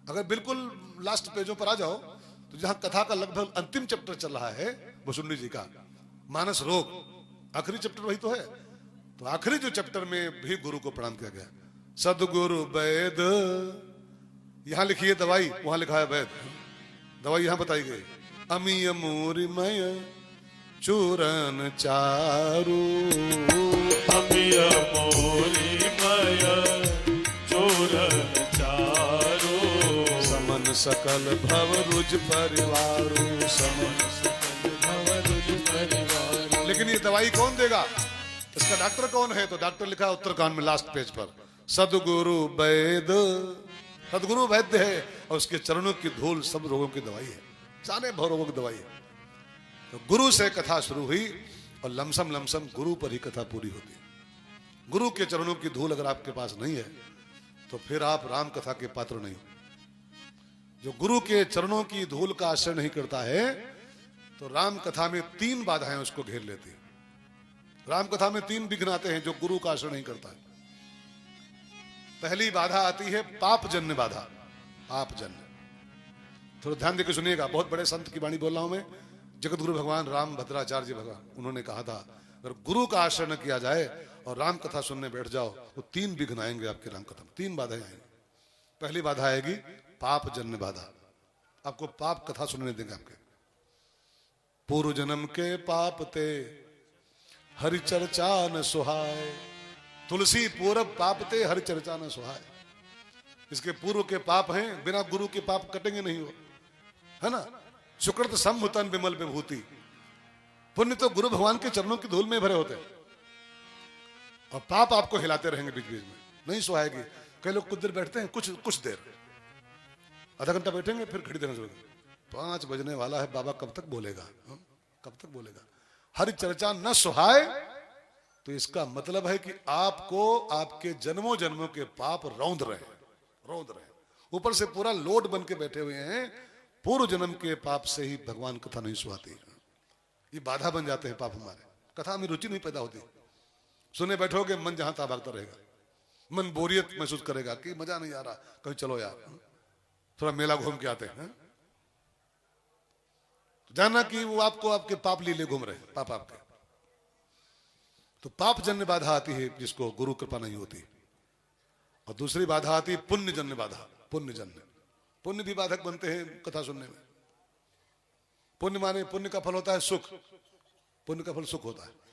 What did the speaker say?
अगर बिल्कुल लास्ट पेजों पर आ जाओ तो जहां कथा का लगभग अंतिम चैप्टर चल रहा है भुसुंडी जी का, मानस रोग, आखिरी चैप्टर वही तो है। तो आखिरी जो चैप्टर में भी गुरु को प्रणाम किया गया। सदगुरु वैद, यहां लिखी है दवाई, वहां लिखा है वैद। दवाई यहां बताई गई, अमीय मूरिमय चूरन चारू, अमीय मूरिमय चूरन चारू, समन सकल भव रुज परिवारू, समन सकल भव रुज परिवारू। लेकिन ये दवाई कौन देगा, इसका डॉक्टर कौन है? तो डॉक्टर लिखा है उत्तरकांड में लास्ट पेज पर, सदगुरु वैद। सदगुरु वैद्य है और उसके चरणों की धूल सब रोगों की दवाई है, सारे भवरोगों की दवाई है। तो गुरु से कथा शुरू हुई और लमसम लमसम गुरु पर ही कथा पूरी होती है। गुरु के चरणों की धूल अगर आपके पास नहीं है तो फिर आप राम कथा के पात्र नहीं हो। जो गुरु के चरणों की धूल का आश्रय नहीं करता है तो राम कथा में 3 बाधाएं उसको घेर लेती है। राम कथा में 3 विघ्न आते हैं जो गुरु का आश्रय नहीं करता है। पहली बाधा आती है पाप जन्य बाधा, पाप जन्य। थोड़ा ध्यान देकर सुनिएगा, बहुत बड़े संत की वाणी बोल रहा हूं मैं। जगत गुरु भगवान राम भद्राचार्य जी भगवान, उन्होंने कहा था अगर गुरु का आश्रय न किया जाए और राम कथा सुनने बैठ जाओ तो 3 विघ्न आएंगे आपकी राम कथा में, 3 बाधाएं आएंगी। पहली बाधा आएगी पाप जन्य बाधा, आपको पाप कथा सुनने देंगे आपके। पूर्व जन्म के पाप ते हरि चर्चा न सुहाय, तुलसी पूर्व पाप ते हरि चर्चा न सुहाय। इसके पूर्व के पाप हैं, बिना गुरु के पाप कटेंगे नहीं हो, है ना। सुकृत सम्मुतन विमल विभूति, पुण्य तो गुरु भगवान के चरणों की धूल में भरे होते हैं और पाप आपको हिलाते रहेंगे बीच बीच में, नहीं सुहाएगी। कई लोग कुछ देर बैठते हैं, कुछ देर, आधा घंटा बैठेंगे फिर घड़ी देना शुरू, 5 बजने वाला है, बाबा कब तक बोलेगा, कब तक बोलेगा। हरि चर्चा न सुहाय, तो इसका मतलब है कि आपको आपके जन्मों जन्मों के पाप रौंद रहे। ऊपर से पूरा लोड बन के बैठे हुए हैं, पूर्व जन्म के पाप से ही भगवान कथा नहीं सुहाती। ये बाधा बन जाते हैं पाप हमारे, कथा में रुचि नहीं पैदा होती। सुने बैठोगे मन जहां तहां भागता रहेगा, मन बोरियत महसूस करेगा कि मजा नहीं आ रहा, कहीं चलो यार थोड़ा मेला घूम के आते हैं। जानना कि वो आपको आपके पाप लीले घूम रहे, पाप आपके। तो पाप जन्य बाधा आती है जिसको गुरु कृपा नहीं होती। और दूसरी बाधा आती है पुण्य जन्य बाधा, पुण्य जन्य। पुण्य भी बाधक बनते हैं कथा सुनने में। पुण्य माने पुण्य का फल होता है सुख, पुण्य का फल सुख होता है।